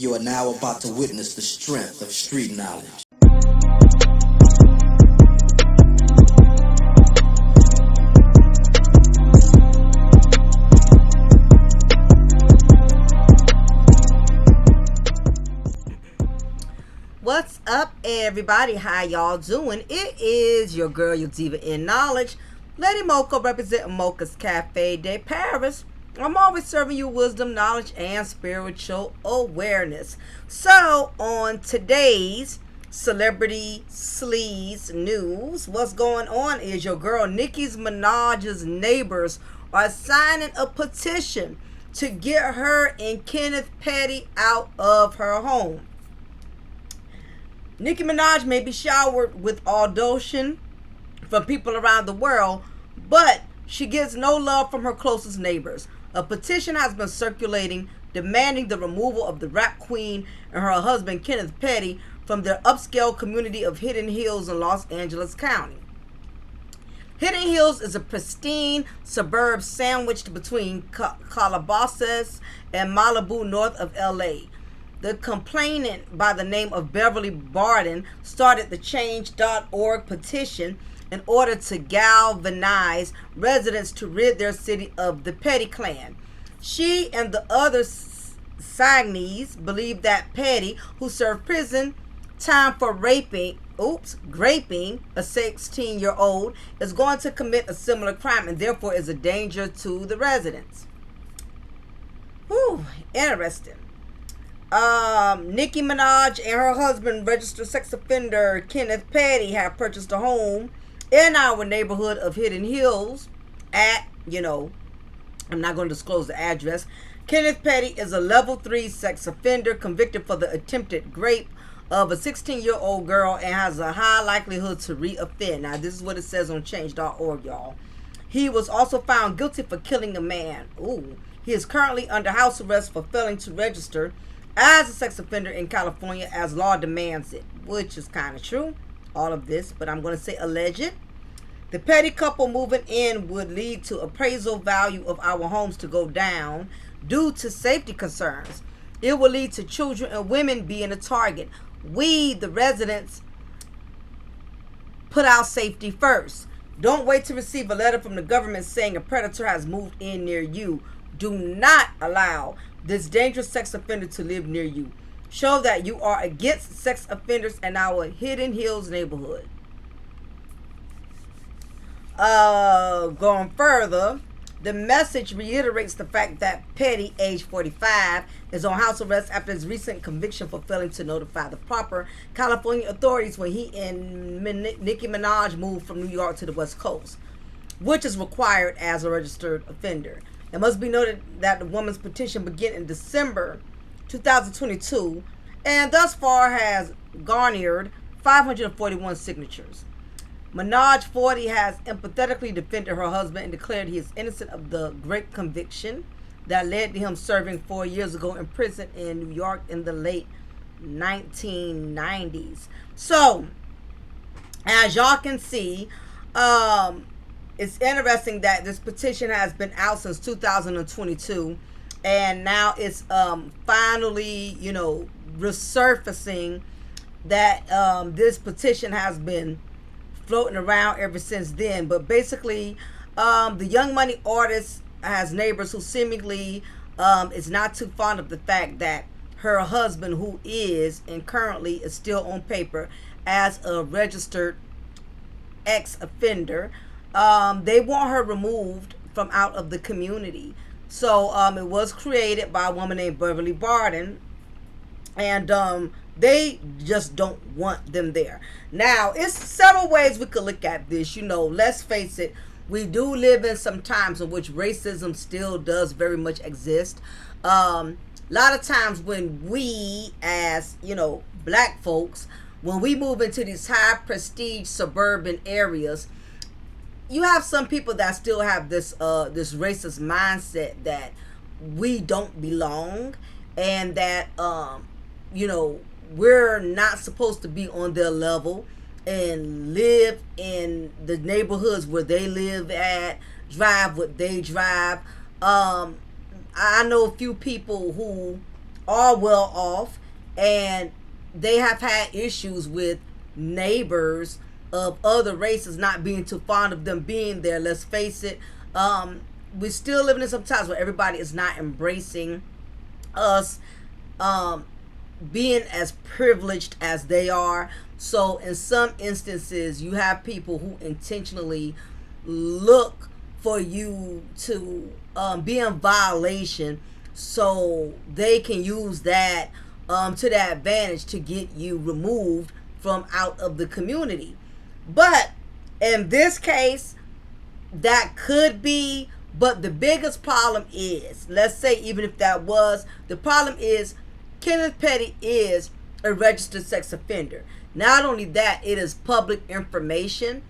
You are now about to witness the strength of street knowledge. What's up, everybody? How y'all doing? It is your girl, your diva in knowledge, Lady Mocha, representing Mocha's Cafe de Paris. I'm always serving you wisdom, knowledge, and spiritual awareness. So, on today's Celebrity Sleaze News, what's going on is your girl Nicki's Minaj's neighbors are signing a petition to get her and Kenneth Petty out of her home. Nicki Minaj may be showered with adulation from people around the world, but she gets no love from her closest neighbors. A petition has been circulating demanding the removal of the rap queen and her husband Kenneth Petty from their upscale community of Hidden Hills in Los Angeles County. Hidden Hills is a pristine suburb sandwiched between Calabasas and Malibu north of LA. The complainant by the name of Beverly Barden started the Change.org petition in order to galvanize residents to rid their city of the Petty clan. She and the other Sagnees believe that Petty, who served prison time for graping a 16-year-old, is going to commit a similar crime and therefore is a danger to the residents. Whew, interesting. Nicki Minaj and her husband, registered sex offender Kenneth Petty, have purchased a home in our neighborhood of Hidden Hills at, I'm not going to disclose the address. Kenneth Petty is a level 3 sex offender convicted for the attempted rape of a 16-year-old girl and has a high likelihood to reoffend. Now, this is what it says on Change.org, y'all. He was also found guilty for killing a man. He is currently under house arrest for failing to register as a sex offender in California as law demands it, which is kind of true, all of this, but I'm going to say alleged. The Petty couple moving in would lead to appraisal value of our homes to go down due to safety concerns. It will lead to children and women being a target. We, the residents, put our safety first. Don't wait to receive a letter from the government saying a predator has moved in near you. Do not allow this dangerous sex offender to live near you. Show that you are against sex offenders in our Hidden Hills neighborhood. Going further, the message reiterates the fact that Petty, age 45, is on house arrest after his recent conviction for failing to notify the proper California authorities when he and Nicki Minaj moved from New York to the West Coast, which is required as a registered offender. It must be noted that the woman's petition began in December 2022 and thus far has garnered 541 signatures. Minaj, 40, has empathetically defended her husband and declared he is innocent of the great conviction that led to him serving 4 years ago in prison in New York in the late 1990s. So, as y'all can see, it's interesting that this petition has been out since 2022 and now it's finally, resurfacing that this petition has been floating around ever since then. But basically, the Young Money artist has neighbors who seemingly is not too fond of the fact that her husband, who is and currently is still on paper as a registered ex-offender, they want her removed from out of the community. So it was created by a woman named Beverly Barden, and they just don't want them there. Now, it's several ways we could look at this. Let's face it, we do live in some times in which racism still does very much exist. A lot of times when we, as black folks, when we move into these high prestige suburban areas, you have some people that still have this racist mindset that we don't belong and that we're not supposed to be on their level and live in the neighborhoods where they live at, drive what they drive. I know a few people who are well off, and they have had issues with neighbors of other races not being too fond of them being there. Let's face it, we're still living in some times where everybody is not embracing us being as privileged as they are. So in some instances, you have people who intentionally look for you to be in violation, so they can use that to their advantage to get you removed from out of the community. But in this case, that could be, but the biggest problem is, let's say even if that was, the problem is Kenneth Petty is a registered sex offender. Not only that, it is public information,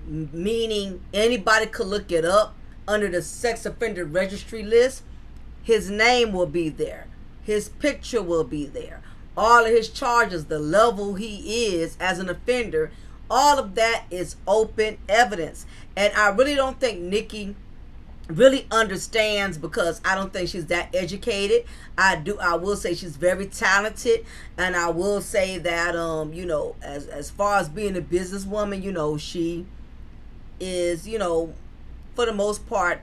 meaning anybody could look it up under the sex offender registry list. His name will be there. His picture will be there. All of his charges, the level he is as an offender, all of that is open evidence. And I really don't think Nicki really understands, because I don't think she's that educated. I will say she's very talented, and I will say that as far as being a businesswoman, she is, for the most part,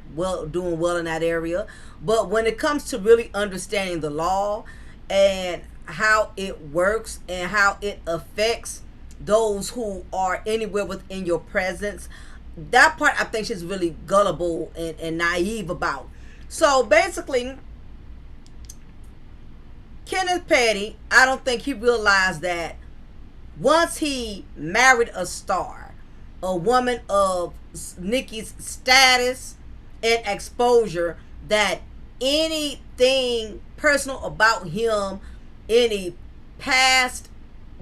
doing well in that area. But when it comes to really understanding the law and how it works and how it affects those who are anywhere within your presence, that part I think she's really gullible and naive about. So basically, Kenneth Petty, I don't think he realized that once he married a star, a woman of Nicki's status and exposure, that anything personal about him, any past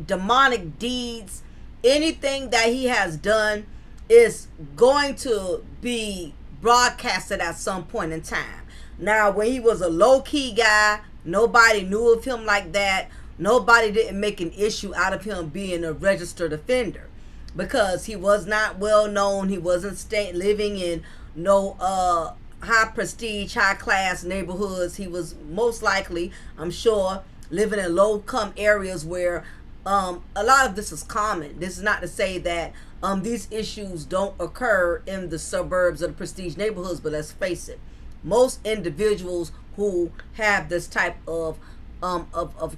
demonic deeds, anything that he has done, is going to be broadcasted at some point in time. Now, when he was a low-key guy, nobody knew of him like that. Nobody didn't make an issue out of him being a registered offender, because he was not well known. He wasn't living in no high prestige, high class neighborhoods. He was most likely, I'm sure, living in low income areas where a lot of this is common. This is not to say that these issues don't occur in the suburbs or the prestige neighborhoods, but let's face it, most individuals who have this type of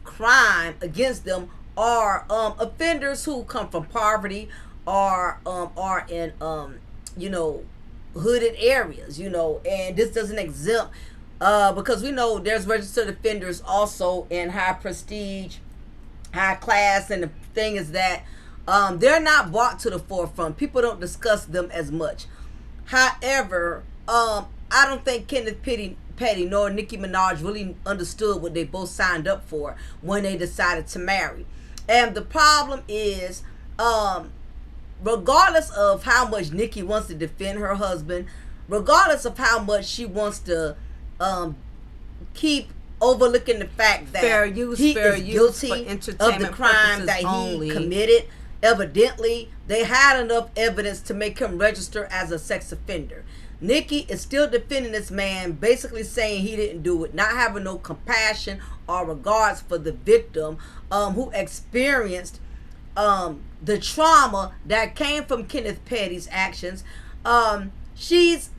crime against them are offenders who come from poverty, are in hooded areas, and this doesn't exempt, because we know there's registered offenders also in high prestige, high class, and the thing is that they're not brought to the forefront. People don't discuss them as much. However, I don't think Kenneth Petty nor Nicki Minaj really understood what they both signed up for when they decided to marry. And the problem is, regardless of how much Nicki wants to defend her husband, regardless of how much she wants to keep overlooking the fact that he is guilty of the crime that he committed, evidently they had enough evidence to make him register as a sex offender. Nicki is still defending this man, basically saying he didn't do it, not having no compassion or regards for the victim who experienced the trauma that came from Kenneth Petty's actions. She's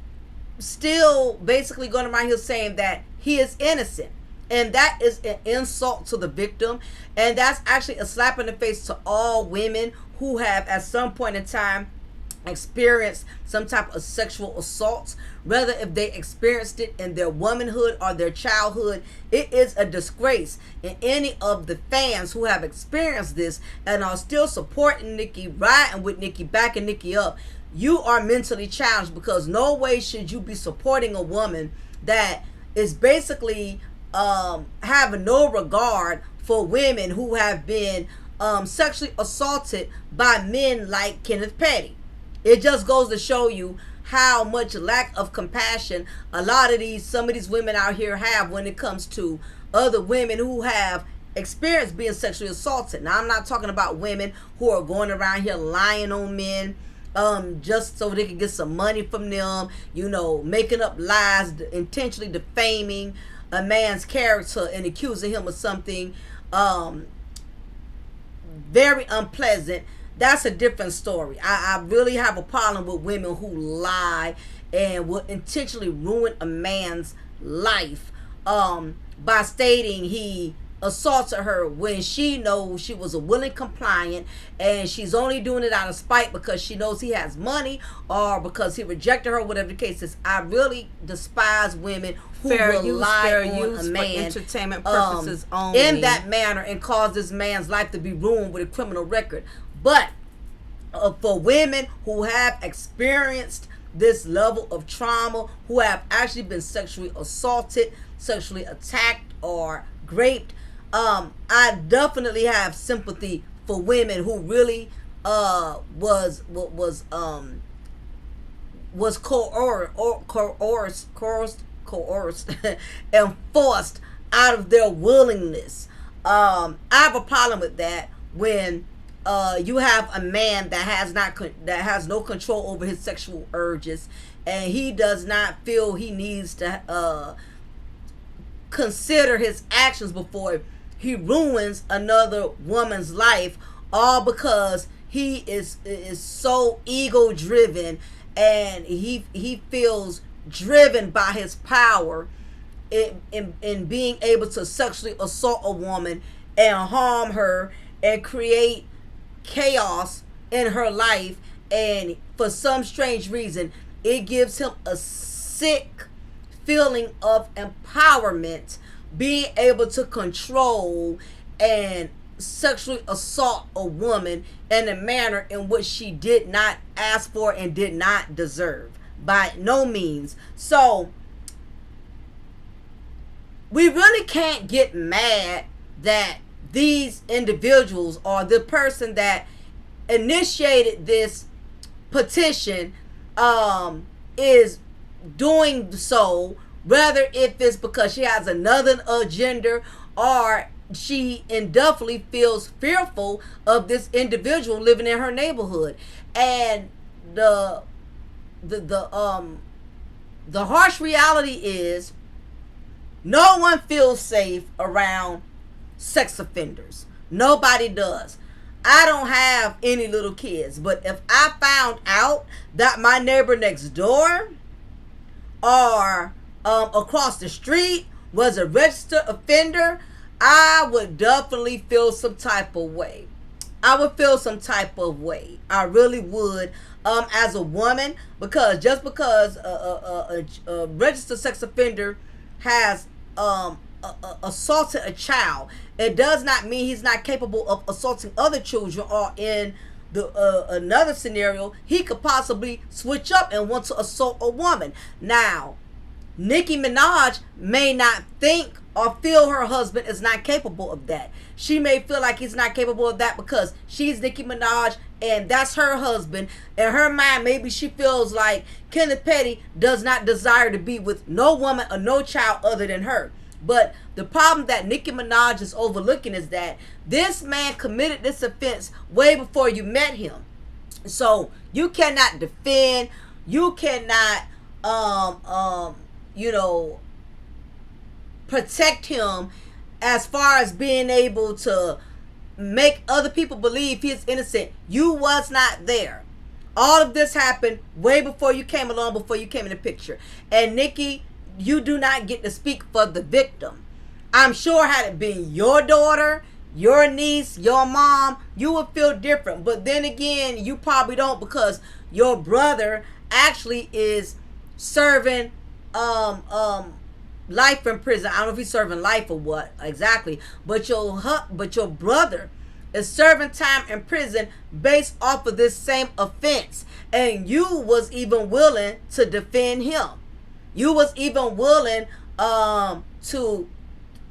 still basically going around here saying that he is innocent. And that is an insult to the victim. And that's actually a slap in the face to all women who have at some point in time experienced some type of sexual assault, whether if they experienced it in their womanhood or their childhood. It is a disgrace. And any of the fans who have experienced this and are still supporting Nicki, riding with Nicki, backing Nicki up, you are mentally challenged, because no way should you be supporting a woman that is basically having no regard for women who have been sexually assaulted by men like Kenneth Petty. It just goes to show you how much lack of compassion some of these women out here have when it comes to other women who have experienced being sexually assaulted. Now, I'm not talking about women who are going around here lying on men just so they can get some money from them, making up lies, intentionally defaming, a man's character and accusing him of something very unpleasant, that's a different story. I really have a problem with women who lie and will intentionally ruin a man's life by stating he assaulted her when she knows she was a willing compliant, and she's only doing it out of spite because she knows he has money or because he rejected her, whatever the case is. I really despise women who will lie on a man for entertainment purposes only in that manner and cause this man's life to be ruined with a criminal record. But for women who have experienced this level of trauma, who have actually been sexually assaulted, sexually attacked, or raped, I definitely have sympathy for women who really was coerced and forced out of their willingness. I have a problem with that when you have a man that has no control over his sexual urges, and he does not feel he needs to consider his actions before he ruins another woman's life, all because he is so ego driven, and he feels driven by his power in being able to sexually assault a woman and harm her and create chaos in her life. And for some strange reason, it gives him a sick feeling of empowerment, being able to control and sexually assault a woman in a manner in which she did not ask for and did not deserve by no means. So we really can't get mad that these individuals or the person that initiated this petition is doing so, whether if it's because she has another agenda or she indefinitely feels fearful of this individual living in her neighborhood. And the harsh reality is no one feels safe around sex offenders. Nobody does. I don't have any little kids, but if I found out that my neighbor next door or across the street was a registered offender, I would definitely feel some type of way. I would feel some type of way. I really would, as a woman, because just because a registered sex offender has assaulted a child, it does not mean he's not capable of assaulting other children, or in the another scenario, he could possibly switch up and want to assault a woman. Now, Nicki Minaj may not think or feel her husband is not capable of that. She may feel like he's not capable of that because she's Nicki Minaj and that's her husband. In her mind, maybe she feels like Kenneth Petty does not desire to be with no woman or no child other than her. But the problem that Nicki Minaj is overlooking is that this man committed this offense way before you met him. So you cannot defend, you cannot protect him as far as being able to make other people believe he is innocent. You was not there. All of this happened way before you came along, before you came in the picture. And Nicki, you do not get to speak for the victim. I'm sure had it been your daughter, your niece, your mom, you would feel different. But then again, you probably don't, because your brother actually is serving life in prison. I don't know if he's serving life or what exactly, but your brother is serving time in prison based off of this same offense, and you was even willing to defend him. You was even willing to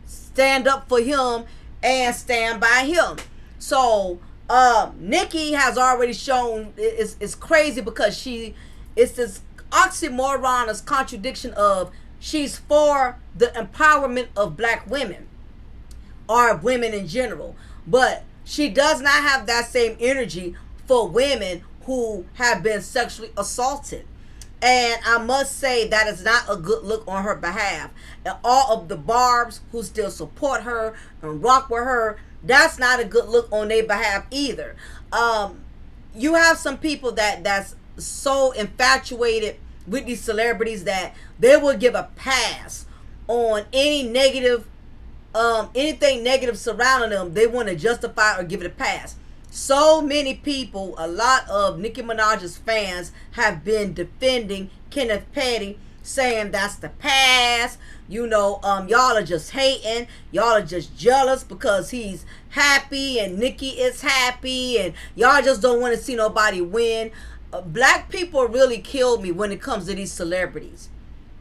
stand up for him and stand by him. So Nicki has already shown it's crazy, because it's this oxymoron, this contradiction of she's for the empowerment of black women or women in general, but she does not have that same energy for women who have been sexually assaulted. And I must say that is not a good look on her behalf. And all of the Barbs who still support her and rock with her, that's not a good look on their behalf either. You have some people that's so infatuated with these celebrities that they will give a pass on any negative, anything negative surrounding them. They want to justify or give it a pass. So many people, a lot of Nicki Minaj's fans have been defending Kenneth Petty, saying that's the past. Y'all are just hating. Y'all are just jealous because he's happy and Nicki is happy, and y'all just don't want to see nobody win. Black people really killed me when it comes to these celebrities.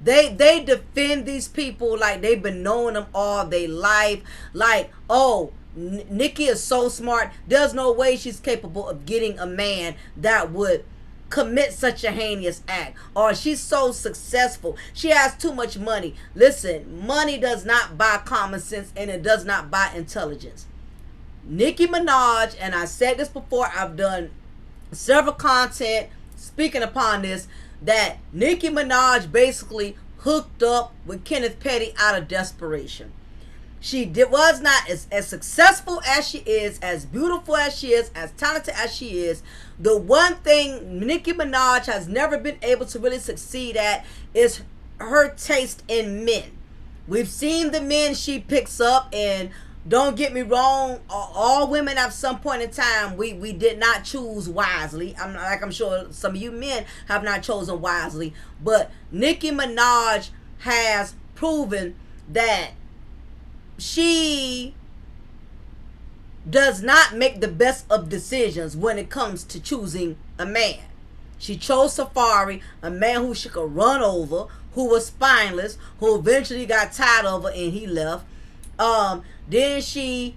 They defend these people like they've been knowing them all their life. Like, oh, Nicki is so smart. There's no way she's capable of getting a man that would commit such a heinous act. Or she's so successful. She has too much money. Listen, money does not buy common sense, and it does not buy intelligence. Nicki Minaj, and I said this before, I've done several content speaking upon this, that Nicki Minaj basically hooked up with Kenneth Petty out of desperation. She was not as successful as she is, as beautiful as she is, as talented as she is. The one thing Nicki Minaj has never been able to really succeed at is her taste in men. We've seen the men she picks up, and don't get me wrong, all women at some point in time, we did not choose wisely. I'm sure some of you men have not chosen wisely. But Nicki Minaj has proven that she does not make the best of decisions when it comes to choosing a man. She chose Safari, a man who she could run over, who was spineless, who eventually got tired of her and he left. Then she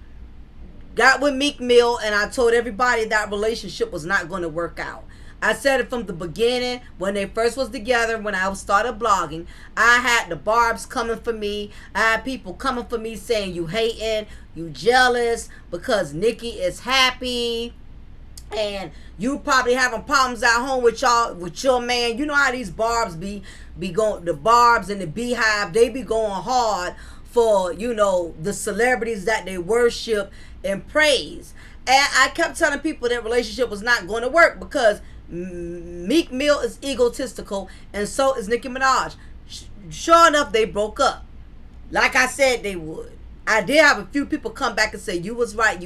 got with Meek Mill, and I told everybody that relationship was not going to work out. I said it from the beginning when they first was together, when I started blogging. I had the Barbs coming for me. I had people coming for me saying you hating, you jealous because Nicki is happy, and you probably having problems at home with your man. You know how these Barbs be going, the Barbs and the Beehive, they be going hard for, the celebrities that they worship and praise. And I kept telling people that relationship was not going to work because Meek Mill is egotistical, and so is Nicki Minaj. Sure enough, they broke up. Like I said they would. I did have a few people come back and say, you was right,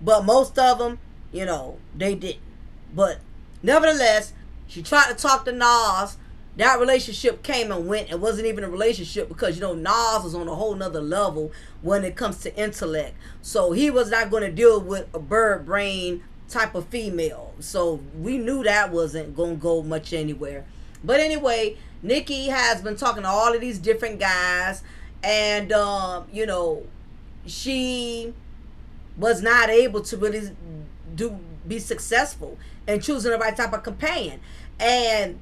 but most of them, they didn't. But nevertheless, she tried to talk to Nas. That relationship came and went. It wasn't even a relationship because, Nas was on a whole nother level when it comes to intellect. So he was not going to deal with a bird brain type of female. So we knew that wasn't going to go much anywhere. But anyway, Nicki has been talking to all of these different guys. And, she was not able to really be successful in choosing the right type of companion. And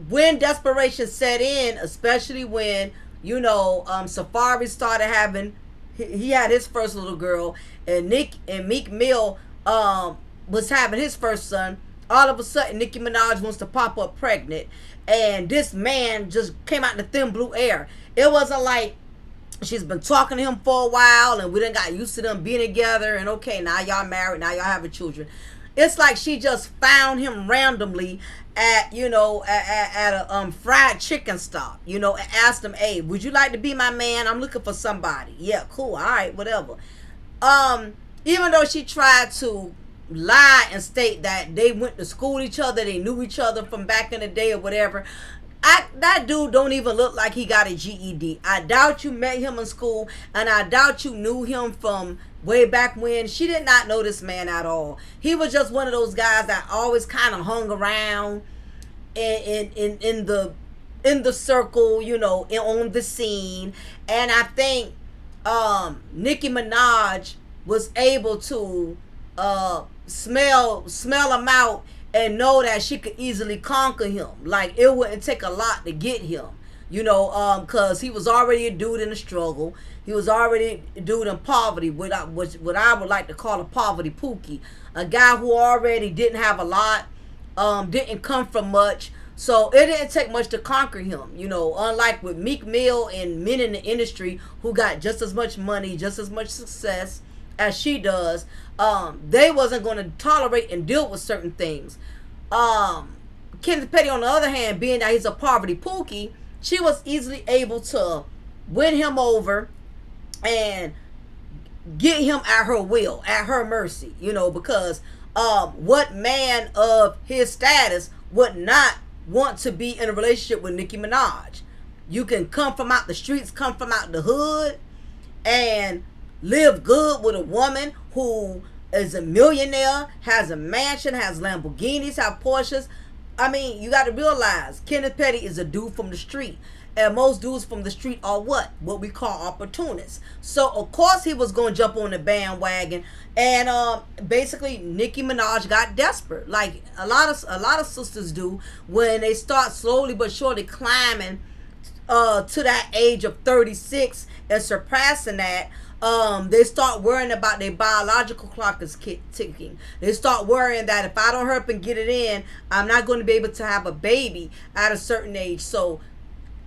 when desperation set in, especially when, Safari started having, he had his first little girl, and Meek Mill was having his first son, all of a sudden Nicki Minaj wants to pop up pregnant, and this man just came out in the thin blue air. It wasn't like she's been talking to him for a while and we done got used to them being together, and okay, now y'all married, now y'all having children. It's like she just found him randomly at a fried chicken stop, and asked him, hey, would you like to be my man? I'm looking for somebody. Yeah, cool, all right, whatever. Even though she tried to lie and state that they went to school with each other, they knew each other from back in the day or whatever, that dude don't even look like he got a GED. I doubt you met him in school, and I doubt you knew him from way back when. She did not know this man at all. He was just one of those guys that always kind of hung around in the circle, on the scene. And I think Nicki Minaj was able to smell him out and know that she could easily conquer him. Like, it wouldn't take a lot to get him, because he was already a dude in the struggle. He was already a dude in poverty, what I would like to call a poverty pookie. A guy who already didn't have a lot, didn't come from much. So it didn't take much to conquer him, you know, unlike with Meek Mill and men in the industry who got just as much money, just as much success as she does. They wasn't going to tolerate and deal with certain things. Kenneth Petty, on the other hand, being that he's a poverty pookie, she was easily able to win him over and get him at her will, at her mercy, you know, because what man of his status would not want to be in a relationship with Nicki Minaj? You can come from out the streets, come from out the hood, and live good with a woman who is a millionaire, has a mansion, has Lamborghinis, have Porsches. I mean, you got to realize Kenneth Petty is a dude from the street. And most dudes from the street are what we call opportunists. So of course he was going to jump on the bandwagon, and basically Nicki Minaj got desperate, like a lot of sisters do when they start slowly but surely climbing to that age of 36 and surpassing that. They start worrying about their biological clock is ticking. They start worrying that if I don't hurry up and get it in, I'm not going to be able to have a baby at a certain age. So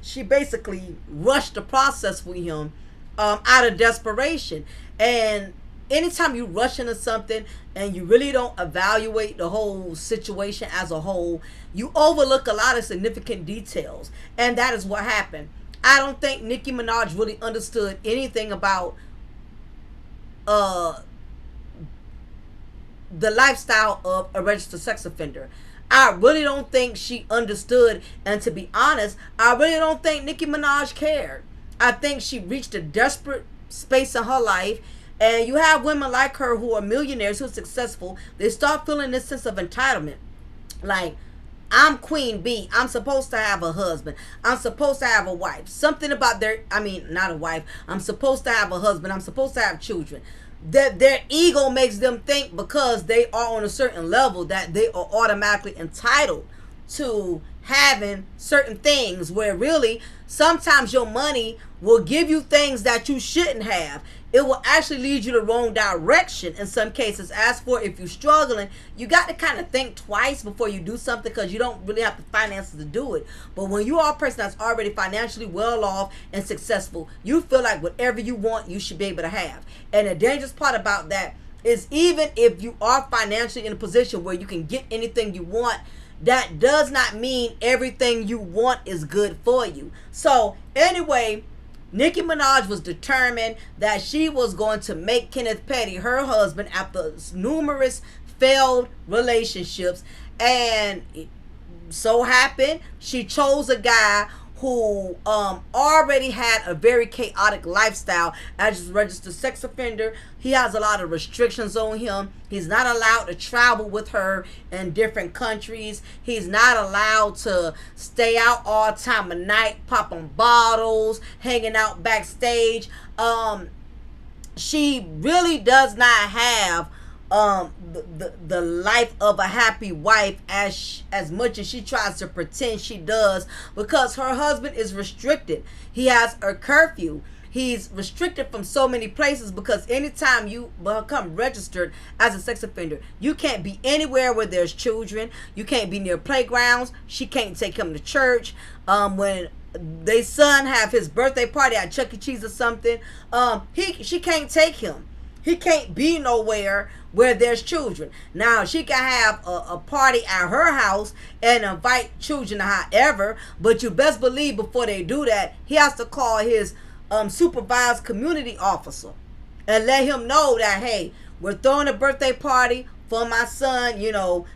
she basically rushed the process with him out of desperation. And anytime you rush into something and you really don't evaluate the whole situation as a whole, you overlook a lot of significant details. And that is what happened. I don't think Nicki Minaj really understood anything about the lifestyle of a registered sex offender. I really don't think she understood, and to be honest, I really don't think Nicki Minaj cared. I think she reached a desperate space in her life, and you have women like her who are millionaires, who are successful. They start feeling this sense of entitlement, like, I'm Queen Bee, I'm supposed to have a husband, I'm supposed to have a wife, something about not a wife, I'm supposed to have a husband, I'm supposed to have children. That their ego makes them think because they are on a certain level that they are automatically entitled to having certain things, where really sometimes your money will give you things that you shouldn't have. It will actually lead you the wrong direction in some cases. As for if you're struggling, you got to kind of think twice before you do something, because you don't really have the finances to do it. But when you are a person that's already financially well off and successful, you feel like whatever you want, you should be able to have. And the dangerous part about that is, even if you are financially in a position where you can get anything you want, that does not mean everything you want is good for you. So anyway, Nicki Minaj was determined that she was going to make Kenneth Petty her husband after numerous failed relationships. And it so happened she chose a guy who already had a very chaotic lifestyle as a registered sex offender. He has a lot of restrictions on him. He's not allowed to travel with her in different countries. He's not allowed to stay out all time of night, popping bottles, hanging out backstage. She really does not have the life of a happy wife as much as she tries to pretend she does, because her husband is restricted. He has a curfew. He's restricted from so many places, because anytime you become registered as a sex offender, you can't be anywhere where there's children. You can't be near playgrounds. She can't take him to church. When they son have his birthday party at Chuck E. Cheese or something, she can't take him. He can't be nowhere where there's children. Now, she can have a party at her house and invite children, however, but you best believe before they do that, he has to call his supervised community officer and let him know that, hey, we're throwing a birthday party for my son,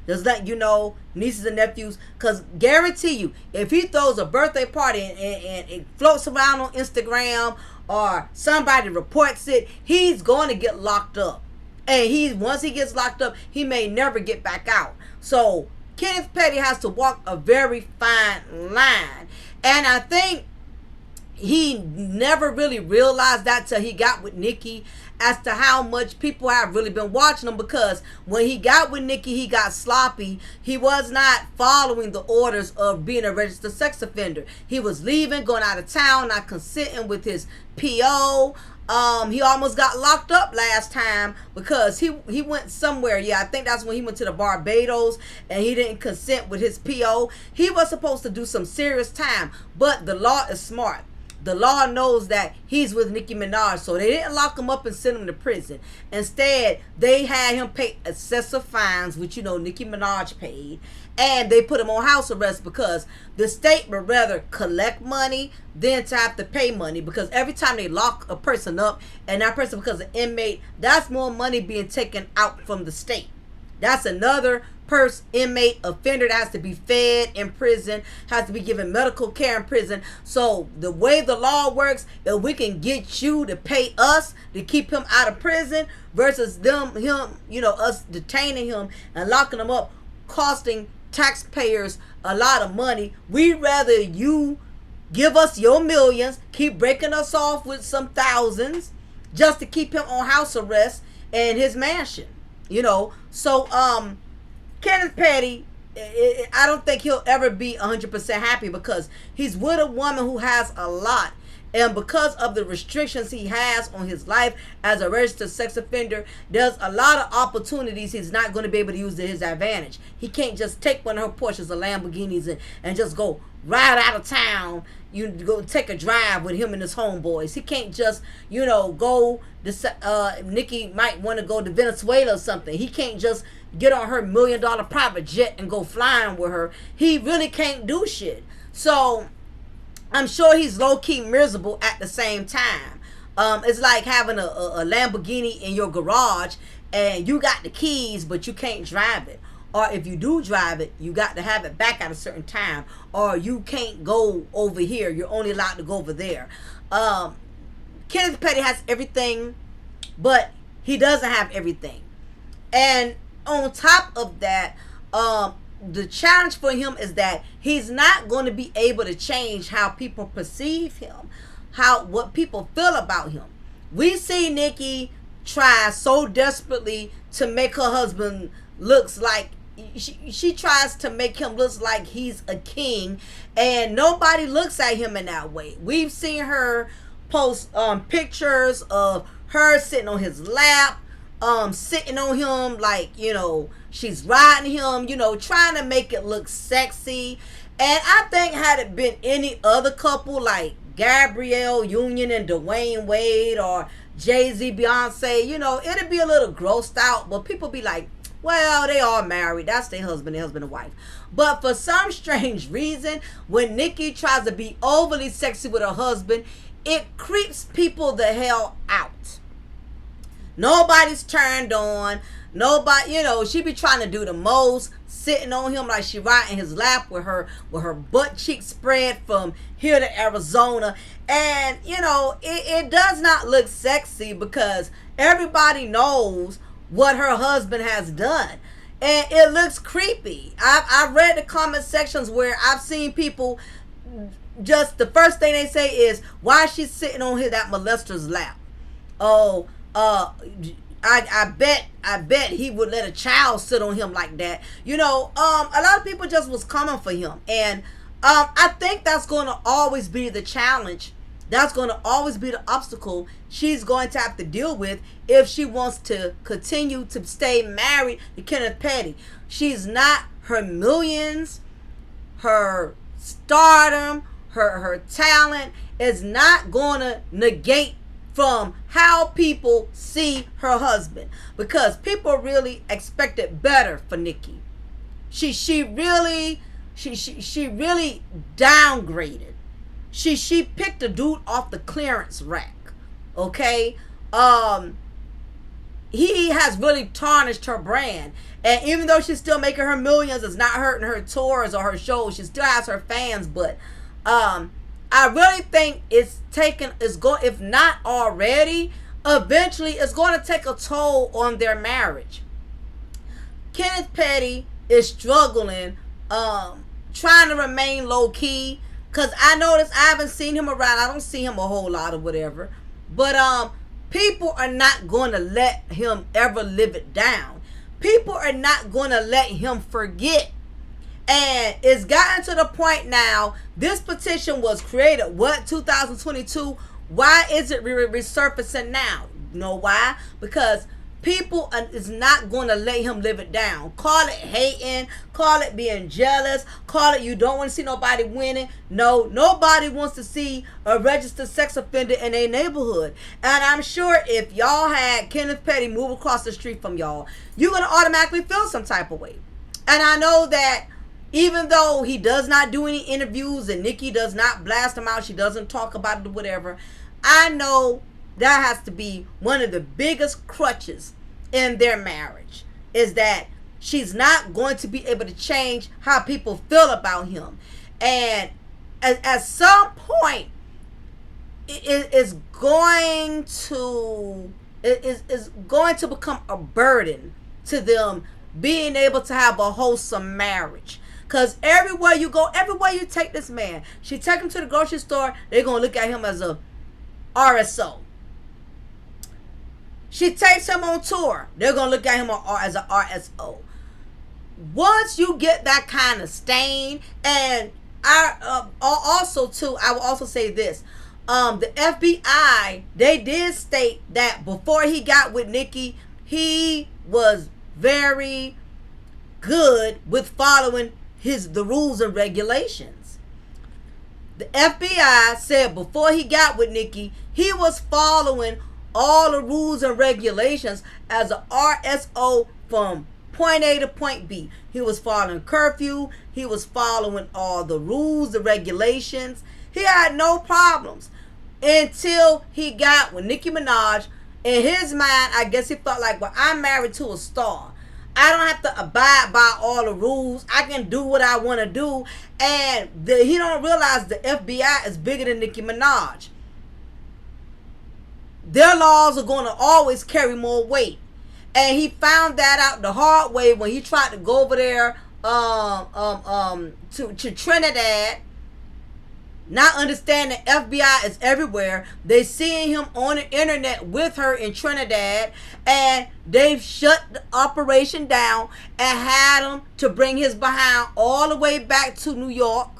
just let you know, nieces and nephews, because guarantee you, if he throws a birthday party and it floats around on Instagram, or somebody reports it, he's going to get locked up. And once he gets locked up, he may never get back out. So Kenneth Petty has to walk a very fine line. And I think he never really realized that till he got with Nicki, as to how much people have really been watching him, because when he got with Nicki, he got sloppy. He was not following the orders of being a registered sex offender. He was leaving, going out of town, not consenting with his PO. He almost got locked up last time because he went somewhere. Yeah, I think that's when he went to the Barbados and he didn't consent with his PO. He was supposed to do some serious time, but the law is smart. The law knows that he's with Nicki Minaj, so they didn't lock him up and send him to prison. Instead, they had him pay excessive fines, which Nicki Minaj paid, and they put him on house arrest because the state would rather collect money than to have to pay money, because every time they lock a person up and that person becomes an inmate, that's more money being taken out from the state. That's another inmate offender that has to be fed in prison, has to be given medical care in prison. So the way the law works, if we can get you to pay us to keep him out of prison versus us detaining him and locking him up, costing taxpayers a lot of money, we'd rather you give us your millions, keep breaking us off with some thousands just to keep him on house arrest in his mansion. So Kenneth Petty, I don't think he'll ever be 100% happy because he's with a woman who has a lot. And because of the restrictions he has on his life as a registered sex offender, there's a lot of opportunities he's not going to be able to use to his advantage. He can't just take one of her Porsches or Lamborghinis and just go right out of town. You go take a drive with him and his homeboys. He can't just, go. Nicki might want to go to Venezuela or something. He can't just get on her $1 million private jet and go flying with her. He really can't do shit. So I'm sure he's low-key miserable at the same time. It's like having a Lamborghini in your garage and you got the keys but you can't drive it. Or if you do drive it, you got to have it back at a certain time. Or you can't go over here. You're only allowed to go over there. Kenneth Petty has everything, but he doesn't have everything. And on top of that, the challenge for him is that he's not going to be able to change how people perceive him, what people feel about him. We see Nicki try so desperately to make her husband looks like she tries to make him look like he's a king, and nobody looks at him in that way. We've seen her post pictures of her sitting on his lap, sitting on him like, she's riding him, trying to make it look sexy. And I think had it been any other couple like Gabrielle Union and Dwayne Wade or Jay-Z, Beyonce, it'd be a little grossed out, but people be like, well, they all married. That's their husband and wife. But for some strange reason, when Nicki tries to be overly sexy with her husband, it creeps people the hell out. Nobody's turned on. Nobody, she be trying to do the most, sitting on him like she riding his lap with her butt cheeks spread from here to Arizona. And, it does not look sexy because everybody knows what her husband has done. And it looks creepy. I've read the comment sections where I've seen people just the first thing they say is, why is she sitting on that molester's lap? Oh, I bet he would let a child sit on him like that. A lot of people just was coming for him. And I think that's going to always be the challenge. That's going to always be the obstacle she's going to have to deal with if she wants to continue to stay married to Kenneth Petty. She's not, her millions, her stardom, her talent is not going to negate from how people see her husband, because people really expected better for Nicki. She really downgraded. She picked a dude off the clearance rack. Okay? He has really tarnished her brand. And even though she's still making her millions, it's not hurting her tours or her shows. She still has her fans, but I really think if not already, eventually it's going to take a toll on their marriage. Kenneth Petty is struggling, trying to remain low key, because I noticed I haven't seen him around. I don't see him a whole lot or whatever. But people are not going to let him ever live it down. People are not going to let him forget. And it's gotten to the point now, this petition was created, 2022? Why is it resurfacing now? You know why? Because people is not going to let him live it down. Call it hating, call it being jealous, call it you don't want to see nobody winning. No, nobody wants to see a registered sex offender in a neighborhood. And I'm sure if y'all had Kenneth Petty move across the street from y'all, you're going to automatically feel some type of way. And I know that even though he does not do any interviews and Nicki does not blast him out, she doesn't talk about it or whatever, I know that has to be one of the biggest crutches in their marriage, is that she's not going to be able to change how people feel about him. And at some point, it is going to become a burden to them being able to have a wholesome marriage. Because everywhere you go, everywhere you take this man, she take him to the grocery store, they're going to look at him as a RSO. She takes him on tour, they're going to look at him as an RSO. Once you get that kind of stain, and I also too, I will also say this. The FBI, they did state that before he got with Nicki, he was very good with following the rules and regulations. The FBI said before he got with Nicki, he was following all the rules and regulations as a RSO from point A to point B. He was following curfew. He was following all the rules, the regulations. He had no problems until he got with Nicki Minaj. In his mind, I guess he felt like, well, I'm married to a star. I don't have to abide by all the rules. I can do what I want to do. And he don't realize the FBI is bigger than Nicki Minaj. Their laws are going to always carry more weight. And he found that out the hard way when he tried to go over there to Trinidad, not understanding FBI is everywhere. They seeing him on the internet with her in Trinidad, and they've shut the operation down and had him to bring his behind all the way back to New York.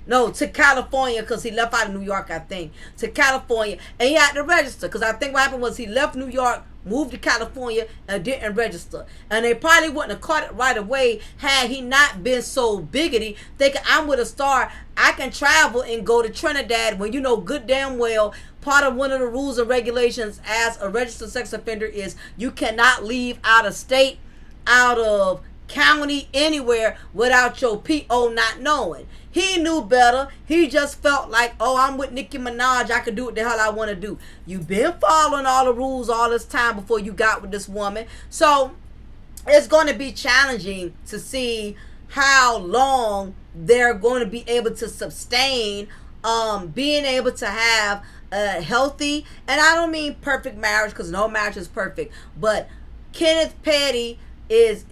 No, to California, because he left out of New York, I think. To California. And he had to register, because I think what happened was he left New York, moved to California, and didn't register. And they probably wouldn't have caught it right away had he not been so biggity, thinking, I'm with a star, I can travel and go to Trinidad, when you know good damn well part of one of the rules and regulations as a registered sex offender is you cannot leave out of state, out of county, anywhere without your PO not knowing. He knew better. He just felt like, oh, I'm with Nicki Minaj, I can do what the hell I want to do. You've been following all the rules all this time before you got with this woman. So it's going to be challenging to see how long they're going to be able to sustain being able to have a healthy, and I don't mean perfect marriage, because no marriage is perfect, but Kenneth Petty is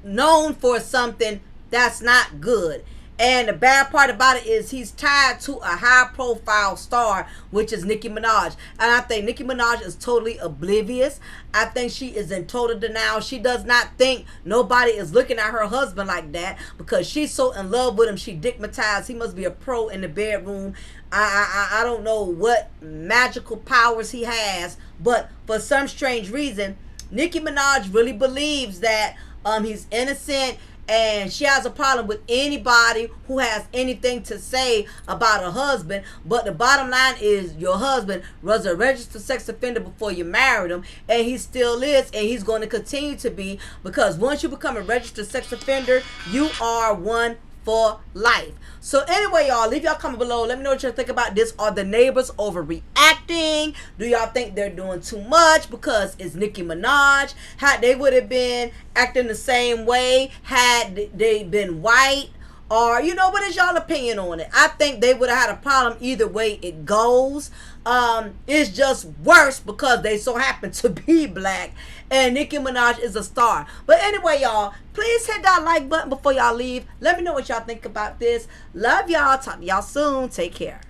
known for something that's not good. And the bad part about it is he's tied to a high profile star, which is Nicki Minaj. And I think Nicki Minaj is totally oblivious. I think she is in total denial. She does not think nobody is looking at her husband like that, because she's so in love with him. She digmatized. He must be a pro in the bedroom. I don't know what magical powers he has, but for some strange reason, Nicki Minaj really believes that he's innocent, and she has a problem with anybody who has anything to say about her husband. But the bottom line is, your husband was a registered sex offender before you married him, and he still is, and he's going to continue to be, because once you become a registered sex offender, you are one for life. So anyway, y'all, leave y'all comment below. Let me know what y'all think about this. Are the neighbors overreacting? Do y'all think they're doing too much because it's Nicki Minaj? Had they would have been acting the same way had they been white? Or, you know, what is y'all opinion on it? I think they would have had a problem either way it goes. It's just worse because they so happen to be black, and Nicki Minaj is a star. But anyway, y'all, please hit that like button before y'all leave. Let me know what y'all think about this. Love y'all. Talk to y'all soon. Take care.